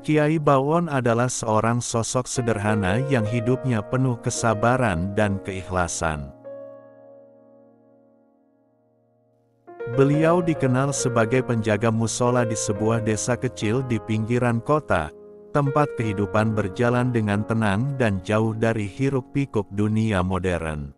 Kiai Bawon adalah seorang sosok sederhana yang hidupnya penuh kesabaran dan keikhlasan. Beliau dikenal sebagai penjaga musola di sebuah desa kecil di pinggiran kota, tempat kehidupan berjalan dengan tenang dan jauh dari hiruk-pikuk dunia modern.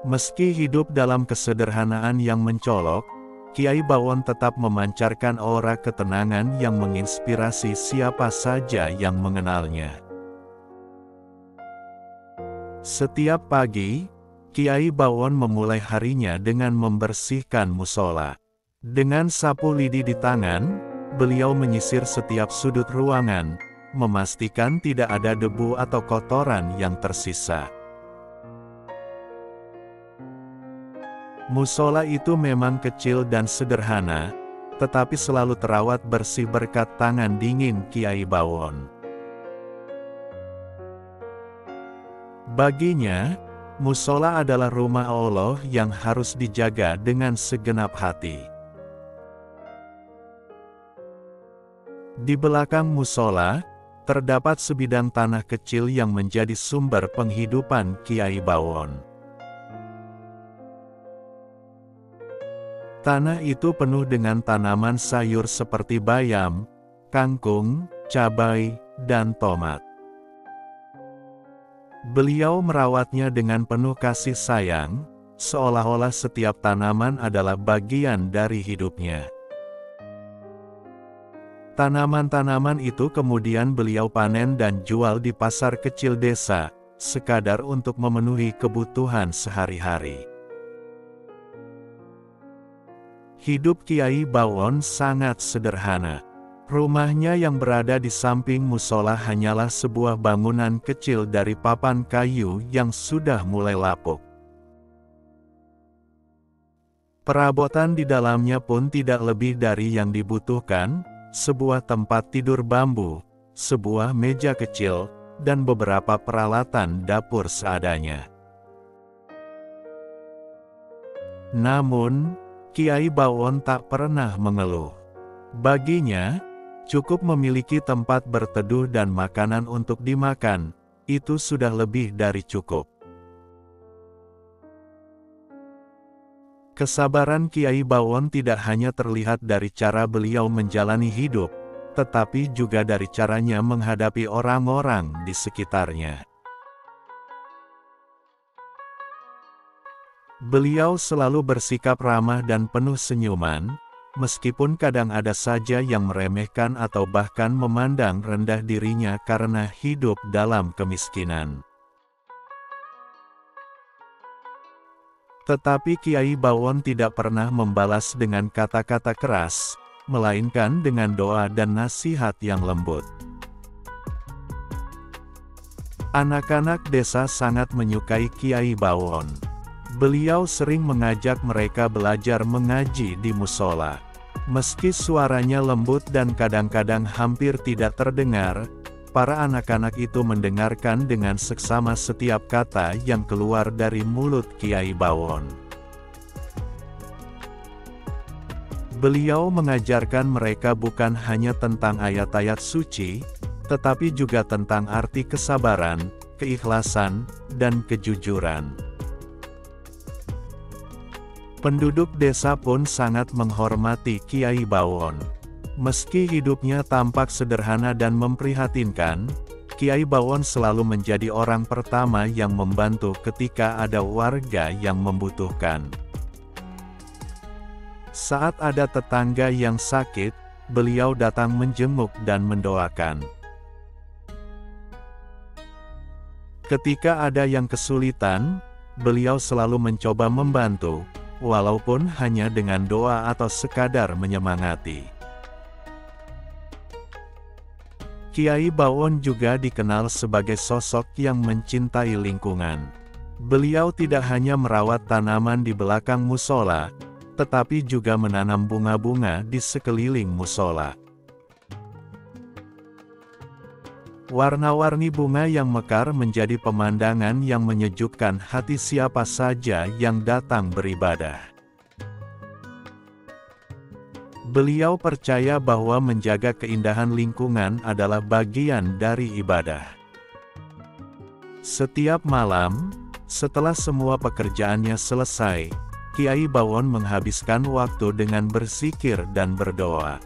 Meski hidup dalam kesederhanaan yang mencolok, Kiai Bawon tetap memancarkan aura ketenangan yang menginspirasi siapa saja yang mengenalnya. Setiap pagi, Kiai Bawon memulai harinya dengan membersihkan musola. Dengan sapu lidi di tangan, beliau menyisir setiap sudut ruangan, memastikan tidak ada debu atau kotoran yang tersisa. Musola itu memang kecil dan sederhana, tetapi selalu terawat bersih berkat tangan dingin Kiai Bawon. Baginya, musola adalah rumah Allah yang harus dijaga dengan segenap hati. Di belakang musola, terdapat sebidang tanah kecil yang menjadi sumber penghidupan Kiai Bawon. Tanah itu penuh dengan tanaman sayur seperti bayam, kangkung, cabai, dan tomat. Beliau merawatnya dengan penuh kasih sayang, seolah-olah setiap tanaman adalah bagian dari hidupnya. Tanaman-tanaman itu kemudian beliau panen dan jual di pasar kecil desa, sekadar untuk memenuhi kebutuhan sehari-hari. Hidup Kiai Bawon sangat sederhana. Rumahnya yang berada di samping musola hanyalah sebuah bangunan kecil dari papan kayu yang sudah mulai lapuk. Perabotan di dalamnya pun tidak lebih dari yang dibutuhkan, sebuah tempat tidur bambu, sebuah meja kecil, dan beberapa peralatan dapur seadanya. Namun, Kiai Bawon tak pernah mengeluh. Baginya, cukup memiliki tempat berteduh dan makanan untuk dimakan, itu sudah lebih dari cukup. Kesabaran Kiai Bawon tidak hanya terlihat dari cara beliau menjalani hidup, tetapi juga dari caranya menghadapi orang-orang di sekitarnya. Beliau selalu bersikap ramah dan penuh senyuman, meskipun kadang ada saja yang meremehkan atau bahkan memandang rendah dirinya karena hidup dalam kemiskinan. Tetapi Kiai Bawon tidak pernah membalas dengan kata-kata keras, melainkan dengan doa dan nasihat yang lembut. Anak-anak desa sangat menyukai Kiai Bawon. Beliau sering mengajak mereka belajar mengaji di musola. Meski suaranya lembut dan kadang-kadang hampir tidak terdengar, para anak-anak itu mendengarkan dengan seksama setiap kata yang keluar dari mulut Kiai Bawon. Beliau mengajarkan mereka bukan hanya tentang ayat-ayat suci, tetapi juga tentang arti kesabaran, keikhlasan, dan kejujuran. Penduduk desa pun sangat menghormati Kiai Bawon. Meski hidupnya tampak sederhana dan memprihatinkan, Kiai Bawon selalu menjadi orang pertama yang membantu ketika ada warga yang membutuhkan. Saat ada tetangga yang sakit, beliau datang menjenguk dan mendoakan. Ketika ada yang kesulitan, beliau selalu mencoba membantu, walaupun hanya dengan doa atau sekadar menyemangati. Kiai Bawon juga dikenal sebagai sosok yang mencintai lingkungan. Beliau tidak hanya merawat tanaman di belakang musola, tetapi juga menanam bunga-bunga di sekeliling musola. Warna-warni bunga yang mekar menjadi pemandangan yang menyejukkan hati siapa saja yang datang beribadah. Beliau percaya bahwa menjaga keindahan lingkungan adalah bagian dari ibadah. Setiap malam, setelah semua pekerjaannya selesai, Kiai Bawon menghabiskan waktu dengan berzikir dan berdoa.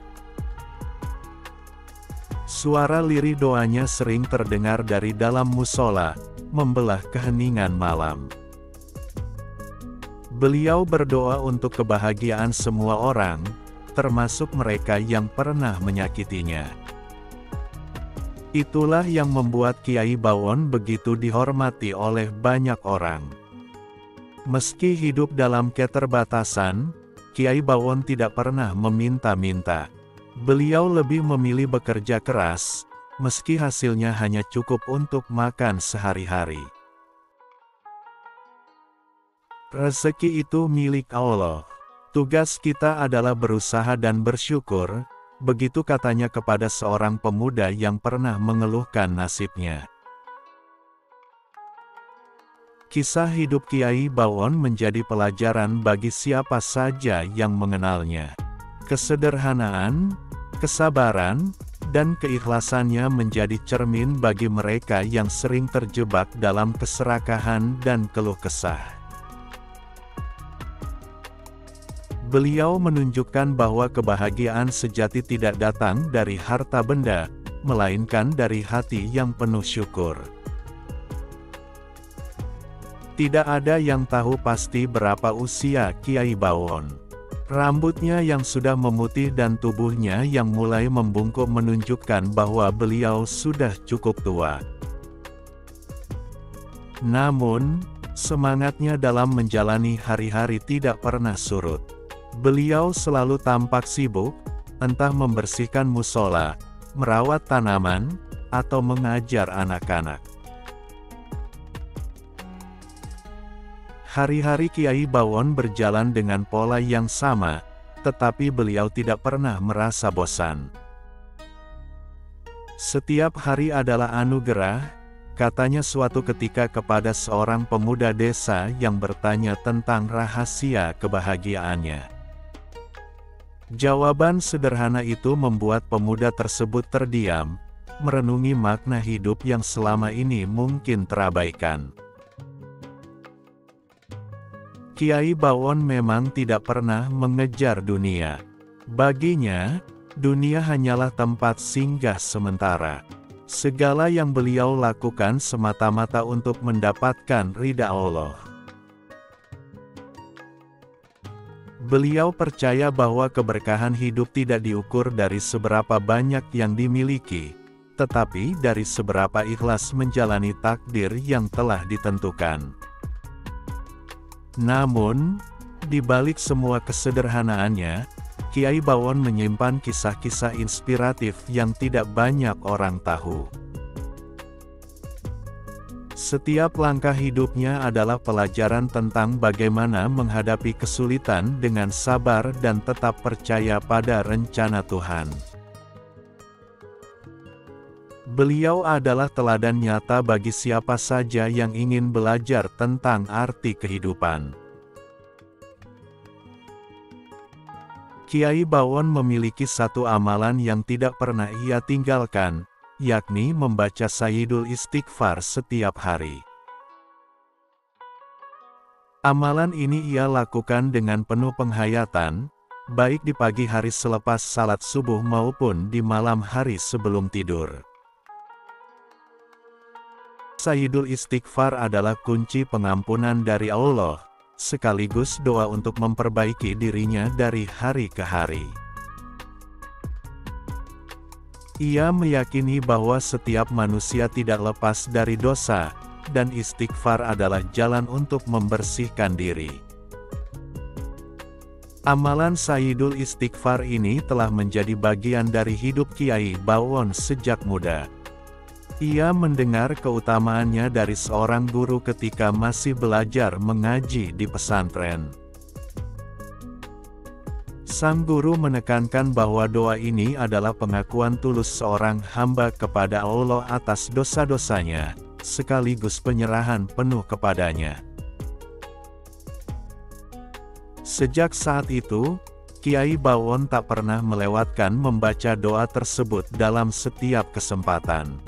Suara lirih doanya sering terdengar dari dalam musola, membelah keheningan malam. Beliau berdoa untuk kebahagiaan semua orang, termasuk mereka yang pernah menyakitinya. Itulah yang membuat Kiai Bawon begitu dihormati oleh banyak orang. Meski hidup dalam keterbatasan, Kiai Bawon tidak pernah meminta-minta. Beliau lebih memilih bekerja keras, meski hasilnya hanya cukup untuk makan sehari-hari. Rezeki itu milik Allah. Tugas kita adalah berusaha dan bersyukur, begitu katanya kepada seorang pemuda yang pernah mengeluhkan nasibnya. Kisah hidup Kiai Bawon menjadi pelajaran bagi siapa saja yang mengenalnya. Kesederhanaan, kesabaran, dan keikhlasannya menjadi cermin bagi mereka yang sering terjebak dalam keserakahan dan keluh kesah. Beliau menunjukkan bahwa kebahagiaan sejati tidak datang dari harta benda, melainkan dari hati yang penuh syukur. Tidak ada yang tahu pasti berapa usia Kiai Bawon. Rambutnya yang sudah memutih dan tubuhnya yang mulai membungkuk menunjukkan bahwa beliau sudah cukup tua. Namun, semangatnya dalam menjalani hari-hari tidak pernah surut. Beliau selalu tampak sibuk, entah membersihkan musola, merawat tanaman, atau mengajar anak-anak. Hari-hari Kiai Bawon berjalan dengan pola yang sama, tetapi beliau tidak pernah merasa bosan. Setiap hari adalah anugerah, katanya suatu ketika kepada seorang pemuda desa yang bertanya tentang rahasia kebahagiaannya. Jawaban sederhana itu membuat pemuda tersebut terdiam, merenungi makna hidup yang selama ini mungkin terabaikan. Kiai Bawon memang tidak pernah mengejar dunia. Baginya, dunia hanyalah tempat singgah sementara. Segala yang beliau lakukan semata-mata untuk mendapatkan ridha Allah. Beliau percaya bahwa keberkahan hidup tidak diukur dari seberapa banyak yang dimiliki, tetapi dari seberapa ikhlas menjalani takdir yang telah ditentukan. Namun, di balik semua kesederhanaannya, Kiai Bawon menyimpan kisah-kisah inspiratif yang tidak banyak orang tahu. Setiap langkah hidupnya adalah pelajaran tentang bagaimana menghadapi kesulitan dengan sabar dan tetap percaya pada rencana Tuhan. Beliau adalah teladan nyata bagi siapa saja yang ingin belajar tentang arti kehidupan. Kiai Bawon memiliki satu amalan yang tidak pernah ia tinggalkan, yakni membaca Sayyidul Istighfar setiap hari. Amalan ini ia lakukan dengan penuh penghayatan, baik di pagi hari selepas salat subuh maupun di malam hari sebelum tidur. Sayyidul Istighfar adalah kunci pengampunan dari Allah, sekaligus doa untuk memperbaiki dirinya dari hari ke hari. Ia meyakini bahwa setiap manusia tidak lepas dari dosa, dan istighfar adalah jalan untuk membersihkan diri. Amalan Sayyidul Istighfar ini telah menjadi bagian dari hidup Kiai Bawon sejak muda. Ia mendengar keutamaannya dari seorang guru ketika masih belajar mengaji di pesantren. Sang guru menekankan bahwa doa ini adalah pengakuan tulus seorang hamba kepada Allah atas dosa-dosanya, sekaligus penyerahan penuh kepadanya. Sejak saat itu, Kiai Bawon tak pernah melewatkan membaca doa tersebut dalam setiap kesempatan.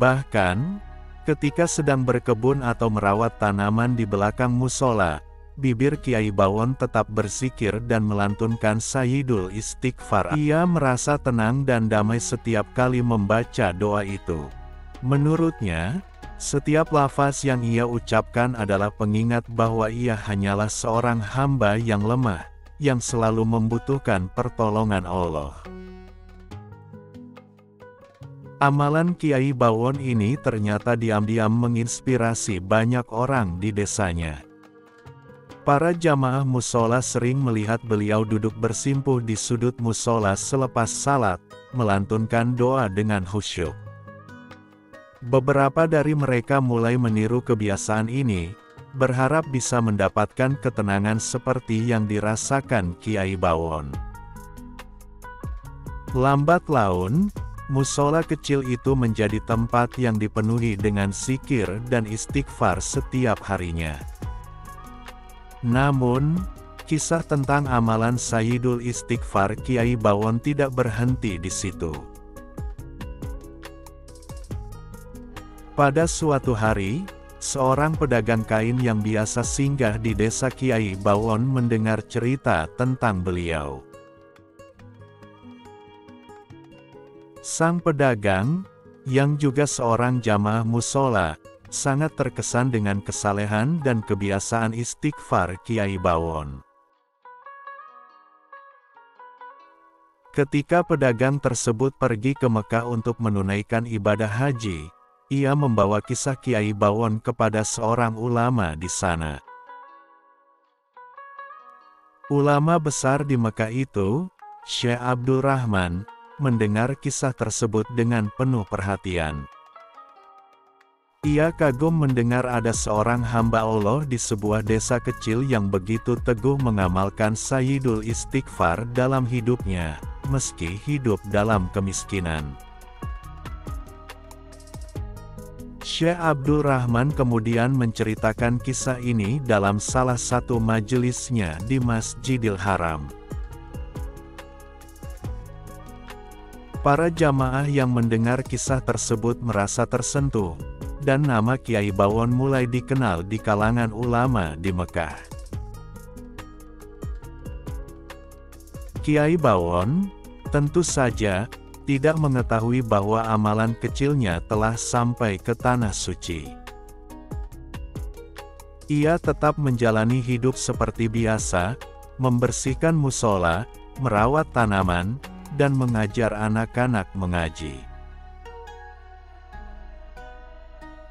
Bahkan, ketika sedang berkebun atau merawat tanaman di belakang musola, bibir Kiai Bawon tetap berzikir dan melantunkan Sayyidul Istighfar. Ia merasa tenang dan damai setiap kali membaca doa itu. Menurutnya, setiap lafaz yang ia ucapkan adalah pengingat bahwa ia hanyalah seorang hamba yang lemah, yang selalu membutuhkan pertolongan Allah. Amalan Kiai Bawon ini ternyata diam-diam menginspirasi banyak orang di desanya. Para jamaah musola sering melihat beliau duduk bersimpuh di sudut musola selepas salat, melantunkan doa dengan khusyuk. Beberapa dari mereka mulai meniru kebiasaan ini, berharap bisa mendapatkan ketenangan seperti yang dirasakan Kiai Bawon. Lambat laun, musola kecil itu menjadi tempat yang dipenuhi dengan zikir dan istighfar setiap harinya. Namun, kisah tentang amalan Sayyidul Istighfar Kiai Bawon tidak berhenti di situ. Pada suatu hari, seorang pedagang kain yang biasa singgah di desa Kiai Bawon mendengar cerita tentang beliau. Sang pedagang, yang juga seorang jamaah musola, sangat terkesan dengan kesalehan dan kebiasaan istighfar Kiai Bawon. Ketika pedagang tersebut pergi ke Mekah untuk menunaikan ibadah haji, ia membawa kisah Kiai Bawon kepada seorang ulama di sana. Ulama besar di Mekah itu, Syekh Abdul Rahman, mendengar kisah tersebut dengan penuh perhatian. Ia kagum mendengar ada seorang hamba Allah di sebuah desa kecil yang begitu teguh mengamalkan Sayyidul Istighfar dalam hidupnya, meski hidup dalam kemiskinan. Syekh Abdul Rahman kemudian menceritakan kisah ini dalam salah satu majelisnya di Masjidil Haram. Para jamaah yang mendengar kisah tersebut merasa tersentuh, dan nama Kiai Bawon mulai dikenal di kalangan ulama di Mekah. Kiai Bawon, tentu saja, tidak mengetahui bahwa amalan kecilnya telah sampai ke tanah suci. Ia tetap menjalani hidup seperti biasa, membersihkan musola, merawat tanaman, dan mengajar anak-anak mengaji.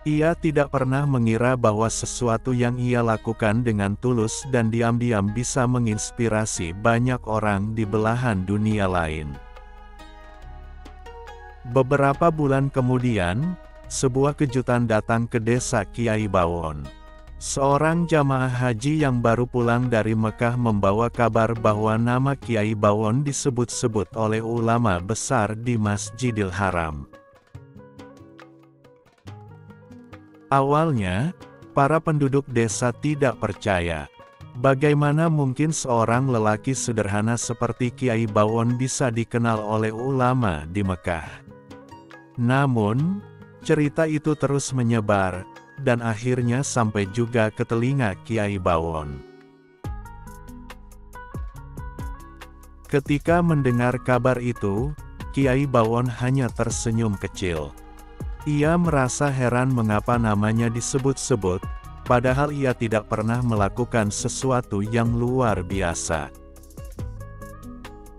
Ia tidak pernah mengira bahwa sesuatu yang ia lakukan dengan tulus dan diam-diam bisa menginspirasi banyak orang di belahan dunia lain. Beberapa bulan kemudian, sebuah kejutan datang ke desa Kiai Bawon. Seorang jamaah haji yang baru pulang dari Mekah membawa kabar bahwa nama Kiai Bawon disebut-sebut oleh ulama besar di Masjidil Haram. Awalnya, para penduduk desa tidak percaya. Bagaimana mungkin seorang lelaki sederhana seperti Kiai Bawon bisa dikenal oleh ulama di Mekah? Namun, cerita itu terus menyebar, dan akhirnya sampai juga ke telinga Kiai Bawon. Ketika mendengar kabar itu, Kiai Bawon hanya tersenyum kecil. Ia merasa heran mengapa namanya disebut-sebut, padahal ia tidak pernah melakukan sesuatu yang luar biasa.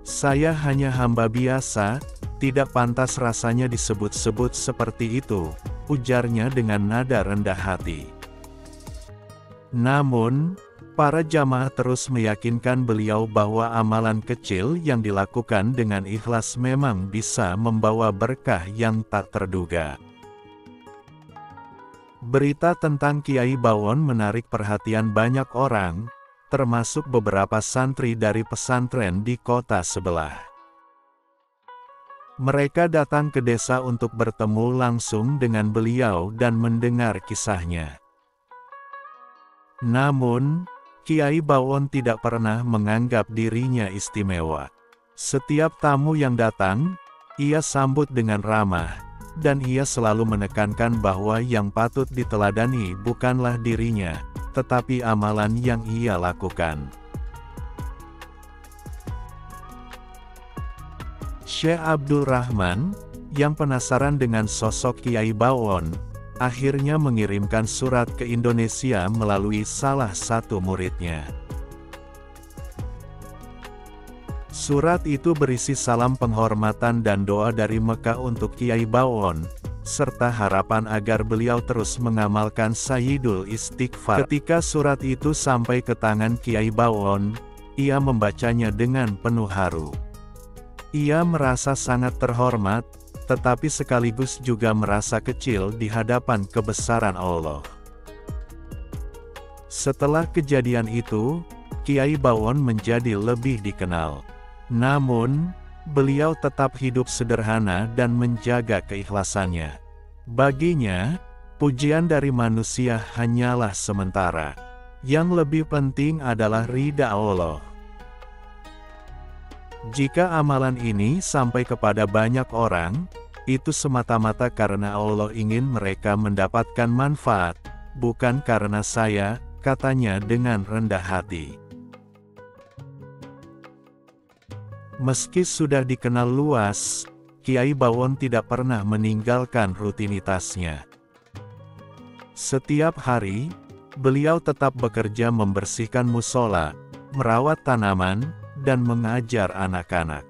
"Saya hanya hamba biasa, tidak pantas rasanya disebut-sebut seperti itu," ujarnya dengan nada rendah hati. Namun, para jamaah terus meyakinkan beliau bahwa amalan kecil yang dilakukan dengan ikhlas memang bisa membawa berkah yang tak terduga. Berita tentang Kiai Bawon menarik perhatian banyak orang, termasuk beberapa santri dari pesantren di kota sebelah. Mereka datang ke desa untuk bertemu langsung dengan beliau dan mendengar kisahnya. Namun, Kiai Bawon tidak pernah menganggap dirinya istimewa. Setiap tamu yang datang, ia sambut dengan ramah, dan ia selalu menekankan bahwa yang patut diteladani bukanlah dirinya, tetapi amalan yang ia lakukan. Syekh Abdul Rahman, yang penasaran dengan sosok Kiai Bawon, akhirnya mengirimkan surat ke Indonesia melalui salah satu muridnya. Surat itu berisi salam penghormatan dan doa dari Mekah untuk Kiai Bawon, serta harapan agar beliau terus mengamalkan Sayyidul Istighfar. Ketika surat itu sampai ke tangan Kiai Bawon, ia membacanya dengan penuh haru. Ia merasa sangat terhormat, tetapi sekaligus juga merasa kecil di hadapan kebesaran Allah. Setelah kejadian itu, Kiai Bawon menjadi lebih dikenal. Namun, beliau tetap hidup sederhana dan menjaga keikhlasannya. Baginya, pujian dari manusia hanyalah sementara. Yang lebih penting adalah ridha Allah. Jika amalan ini sampai kepada banyak orang, itu semata-mata karena Allah ingin mereka mendapatkan manfaat, bukan karena saya, katanya dengan rendah hati. Meski sudah dikenal luas, Kiai Bawon tidak pernah meninggalkan rutinitasnya. Setiap hari, beliau tetap bekerja membersihkan musola, merawat tanaman, dan mengajar anak-anak.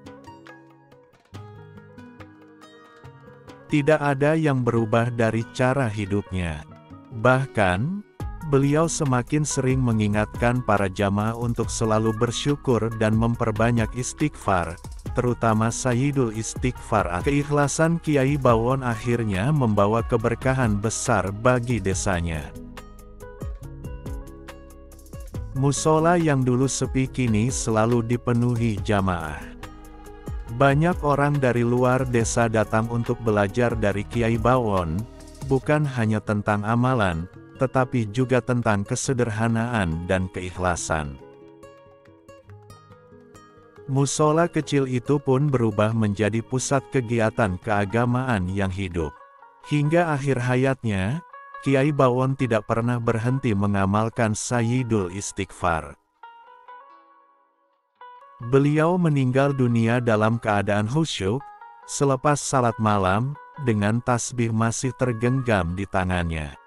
Tidak ada yang berubah dari cara hidupnya. Bahkan, beliau semakin sering mengingatkan para jamaah untuk selalu bersyukur dan memperbanyak istighfar, terutama Sayyidul Istighfar. Keikhlasan Kiai Bawon akhirnya membawa keberkahan besar bagi desanya. Musola yang dulu sepi kini selalu dipenuhi jamaah. Banyak orang dari luar desa datang untuk belajar dari Kiai Bawon, bukan hanya tentang amalan, tetapi juga tentang kesederhanaan dan keikhlasan. Musola kecil itu pun berubah menjadi pusat kegiatan keagamaan yang hidup. Hingga akhir hayatnya, Kiai Bawon tidak pernah berhenti mengamalkan Sayyidul Istighfar. Beliau meninggal dunia dalam keadaan khusyuk, selepas salat malam, dengan tasbih masih tergenggam di tangannya.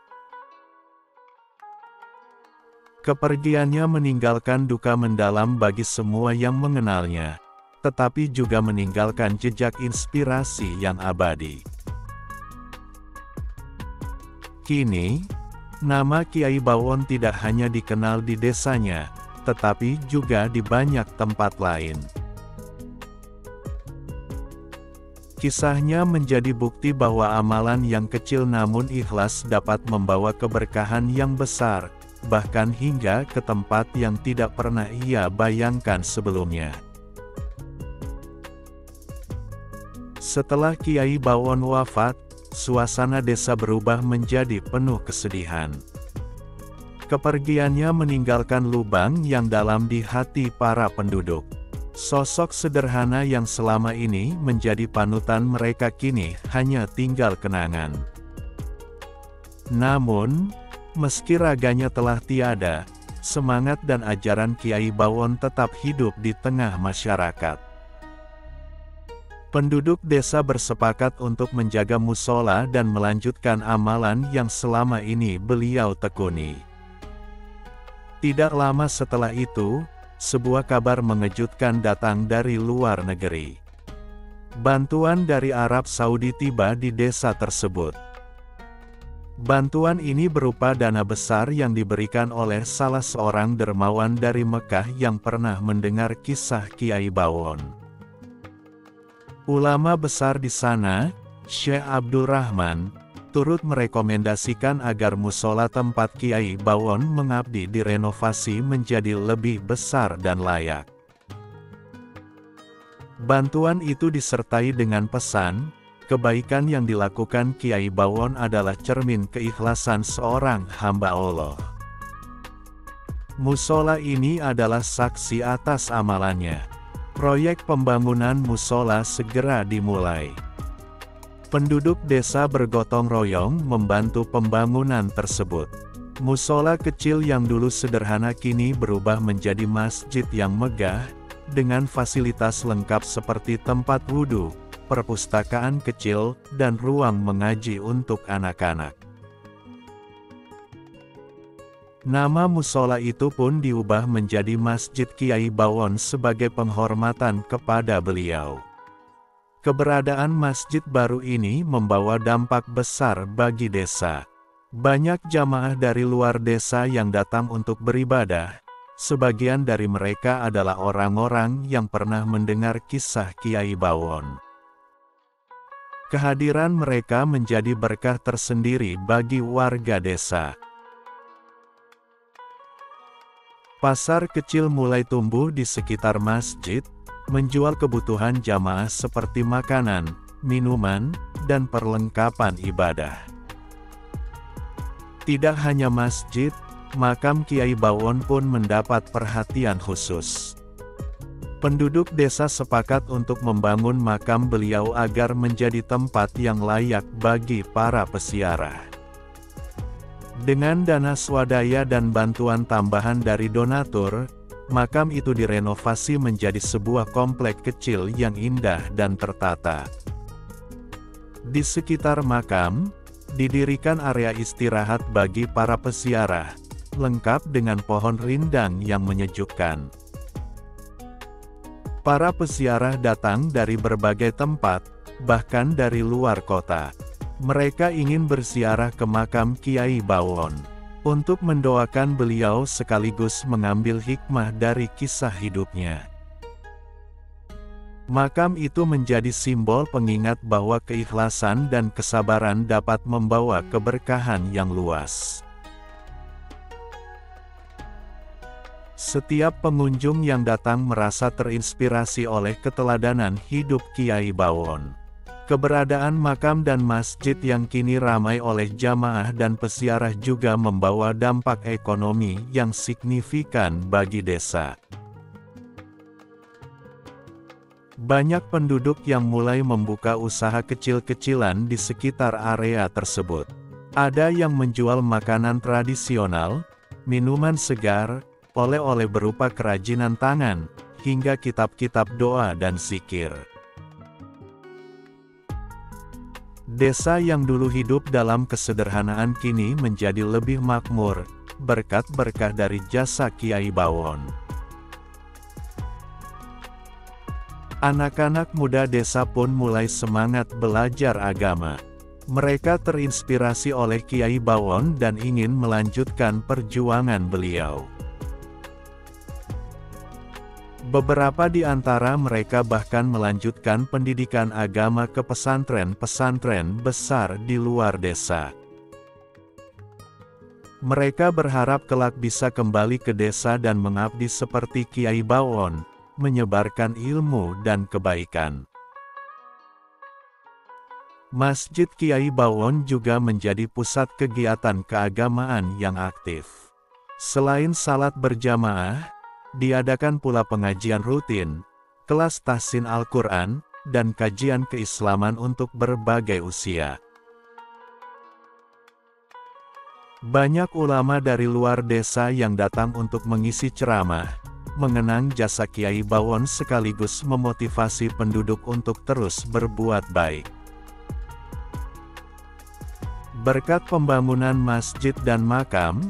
Kepergiannya meninggalkan duka mendalam bagi semua yang mengenalnya, tetapi juga meninggalkan jejak inspirasi yang abadi. Kini, nama Kiai Bawon tidak hanya dikenal di desanya, tetapi juga di banyak tempat lain. Kisahnya menjadi bukti bahwa amalan yang kecil namun ikhlas dapat membawa keberkahan yang besar, bahkan hingga ke tempat yang tidak pernah ia bayangkan sebelumnya. Setelah Kiai Bawon wafat, suasana desa berubah menjadi penuh kesedihan. Kepergiannya meninggalkan lubang yang dalam di hati para penduduk. Sosok sederhana yang selama ini menjadi panutan mereka kini hanya tinggal kenangan. Namun, meski raganya telah tiada, semangat dan ajaran Kiai Bawon tetap hidup di tengah masyarakat. Penduduk desa bersepakat untuk menjaga musola dan melanjutkan amalan yang selama ini beliau tekuni. Tidak lama setelah itu, sebuah kabar mengejutkan datang dari luar negeri. Bantuan dari Arab Saudi tiba di desa tersebut. Bantuan ini berupa dana besar yang diberikan oleh salah seorang dermawan dari Mekah yang pernah mendengar kisah Kiai Bawon. Ulama besar di sana, Syekh Abdul Rahman, turut merekomendasikan agar musola tempat Kiai Bawon mengabdi direnovasi menjadi lebih besar dan layak. Bantuan itu disertai dengan pesan, kebaikan yang dilakukan Kiai Bawon adalah cermin keikhlasan seorang hamba Allah. Musola ini adalah saksi atas amalannya. Proyek pembangunan musola segera dimulai. Penduduk desa bergotong royong membantu pembangunan tersebut. Musola kecil yang dulu sederhana kini berubah menjadi masjid yang megah, dengan fasilitas lengkap seperti tempat wudhu, perpustakaan kecil, dan ruang mengaji untuk anak-anak. Nama musola itu pun diubah menjadi Masjid Kiai Bawon sebagai penghormatan kepada beliau. Keberadaan masjid baru ini membawa dampak besar bagi desa. Banyak jamaah dari luar desa yang datang untuk beribadah. Sebagian dari mereka adalah orang-orang yang pernah mendengar kisah Kiai Bawon. Kehadiran mereka menjadi berkah tersendiri bagi warga desa. Pasar kecil mulai tumbuh di sekitar masjid, menjual kebutuhan jamaah seperti makanan, minuman, dan perlengkapan ibadah. Tidak hanya masjid, makam Kiai Bawon pun mendapat perhatian khusus. Penduduk desa sepakat untuk membangun makam beliau agar menjadi tempat yang layak bagi para peziarah. Dengan dana swadaya dan bantuan tambahan dari donatur, makam itu direnovasi menjadi sebuah komplek kecil yang indah dan tertata. Di sekitar makam, didirikan area istirahat bagi para peziarah, lengkap dengan pohon rindang yang menyejukkan. Para peziarah datang dari berbagai tempat, bahkan dari luar kota. Mereka ingin berziarah ke makam Kiai Bawon, untuk mendoakan beliau sekaligus mengambil hikmah dari kisah hidupnya. Makam itu menjadi simbol pengingat bahwa keikhlasan dan kesabaran dapat membawa keberkahan yang luas. Setiap pengunjung yang datang merasa terinspirasi oleh keteladanan hidup Kiai Bawon. Keberadaan makam dan masjid yang kini ramai oleh jamaah dan peziarah juga membawa dampak ekonomi yang signifikan bagi desa. Banyak penduduk yang mulai membuka usaha kecil-kecilan di sekitar area tersebut. Ada yang menjual makanan tradisional, minuman segar, oleh-oleh berupa kerajinan tangan, hingga kitab-kitab doa dan zikir. Desa yang dulu hidup dalam kesederhanaan kini menjadi lebih makmur, berkat berkah dari jasa Kiai Bawon. Anak-anak muda desa pun mulai semangat belajar agama. Mereka terinspirasi oleh Kiai Bawon dan ingin melanjutkan perjuangan beliau. Beberapa di antara mereka bahkan melanjutkan pendidikan agama ke pesantren-pesantren besar di luar desa. Mereka berharap kelak bisa kembali ke desa dan mengabdi seperti Kiai Bawon, menyebarkan ilmu dan kebaikan. Masjid Kiai Bawon juga menjadi pusat kegiatan keagamaan yang aktif. Selain salat berjamaah, diadakan pula pengajian rutin, kelas tahsin Al-Quran, dan kajian keislaman untuk berbagai usia. Banyak ulama dari luar desa yang datang untuk mengisi ceramah, mengenang jasa Kiai Bawon sekaligus memotivasi penduduk untuk terus berbuat baik. Berkat pembangunan masjid dan makam,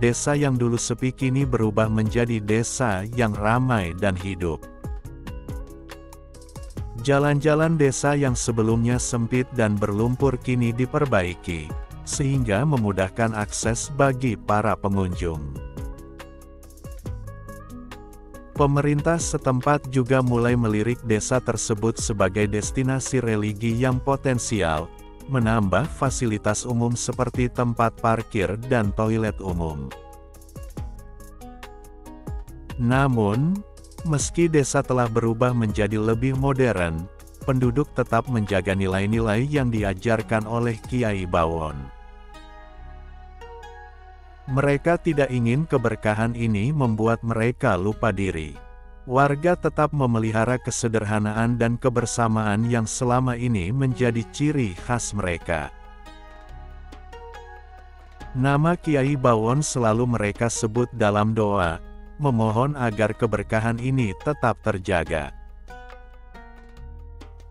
desa yang dulu sepi kini berubah menjadi desa yang ramai dan hidup. Jalan-jalan desa yang sebelumnya sempit dan berlumpur kini diperbaiki, sehingga memudahkan akses bagi para pengunjung. Pemerintah setempat juga mulai melirik desa tersebut sebagai destinasi religi yang potensial, menambah fasilitas umum seperti tempat parkir dan toilet umum. Namun, meski desa telah berubah menjadi lebih modern, penduduk tetap menjaga nilai-nilai yang diajarkan oleh Kiai Bawon. Mereka tidak ingin keberkahan ini membuat mereka lupa diri. Warga tetap memelihara kesederhanaan dan kebersamaan yang selama ini menjadi ciri khas mereka. Nama Kiai Bawon selalu mereka sebut dalam doa, memohon agar keberkahan ini tetap terjaga.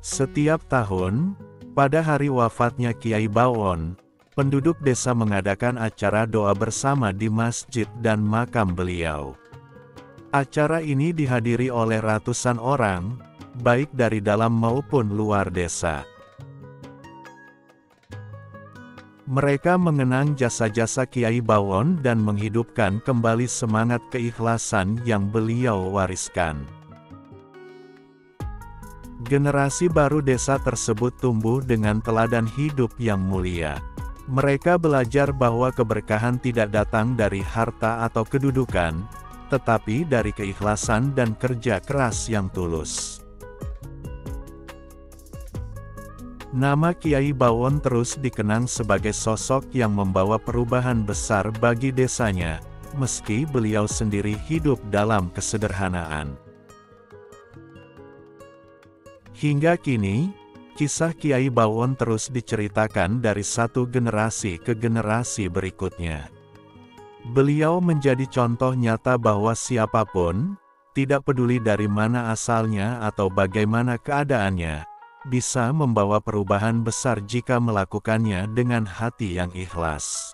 Setiap tahun, pada hari wafatnya Kiai Bawon, penduduk desa mengadakan acara doa bersama di masjid dan makam beliau. Acara ini dihadiri oleh ratusan orang, baik dari dalam maupun luar desa. Mereka mengenang jasa-jasa Kiai Bawon dan menghidupkan kembali semangat keikhlasan yang beliau wariskan. Generasi baru desa tersebut tumbuh dengan teladan hidup yang mulia. Mereka belajar bahwa keberkahan tidak datang dari harta atau kedudukan, tetapi dari keikhlasan dan kerja keras yang tulus. Nama Kiai Bawon terus dikenang sebagai sosok yang membawa perubahan besar bagi desanya, meski beliau sendiri hidup dalam kesederhanaan. Hingga kini, kisah Kiai Bawon terus diceritakan dari satu generasi ke generasi berikutnya. Beliau menjadi contoh nyata bahwa siapapun, tidak peduli dari mana asalnya atau bagaimana keadaannya, bisa membawa perubahan besar jika melakukannya dengan hati yang ikhlas.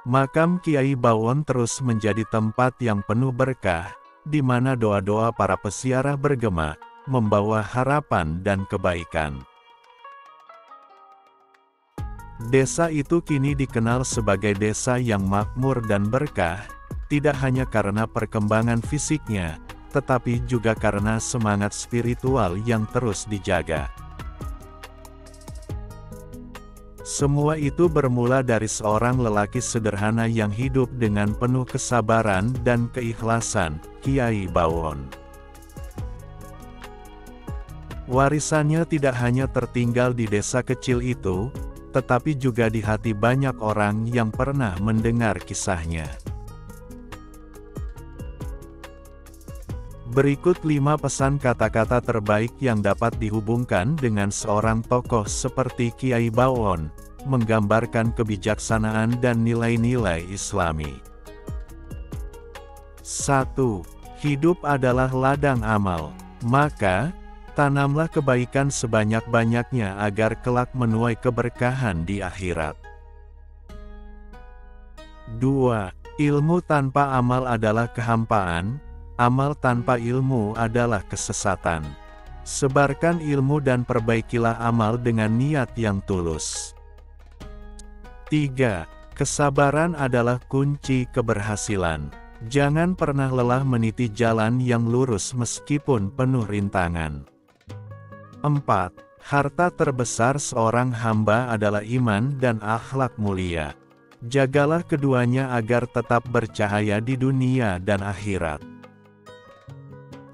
Makam Kiai Bawon terus menjadi tempat yang penuh berkah, di mana doa-doa para peziarah bergema, membawa harapan dan kebaikan. Desa itu kini dikenal sebagai desa yang makmur dan berkah, tidak hanya karena perkembangan fisiknya, tetapi juga karena semangat spiritual yang terus dijaga. Semua itu bermula dari seorang lelaki sederhana yang hidup dengan penuh kesabaran dan keikhlasan, Kiai Bawon. Warisannya tidak hanya tertinggal di desa kecil itu, tetapi juga di hati banyak orang yang pernah mendengar kisahnya. Berikut 5 pesan kata-kata terbaik yang dapat dihubungkan dengan seorang tokoh seperti Kiai Bawon, menggambarkan kebijaksanaan dan nilai-nilai Islami. 1. Hidup adalah ladang amal, maka, tanamlah kebaikan sebanyak-banyaknya agar kelak menuai keberkahan di akhirat. 2. Ilmu tanpa amal adalah kehampaan, amal tanpa ilmu adalah kesesatan. Sebarkan ilmu dan perbaikilah amal dengan niat yang tulus. 3. Kesabaran adalah kunci keberhasilan. Jangan pernah lelah meniti jalan yang lurus meskipun penuh rintangan. 4. Harta terbesar seorang hamba adalah iman dan akhlak mulia. Jagalah keduanya agar tetap bercahaya di dunia dan akhirat.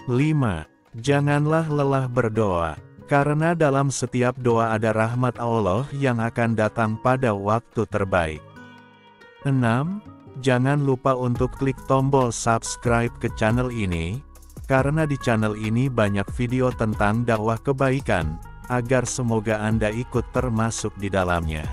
5. Janganlah lelah berdoa, karena dalam setiap doa ada rahmat Allah yang akan datang pada waktu terbaik. 6. Jangan lupa untuk klik tombol subscribe ke channel ini, karena di channel ini banyak video tentang dakwah kebaikan, agar semoga Anda ikut termasuk di dalamnya.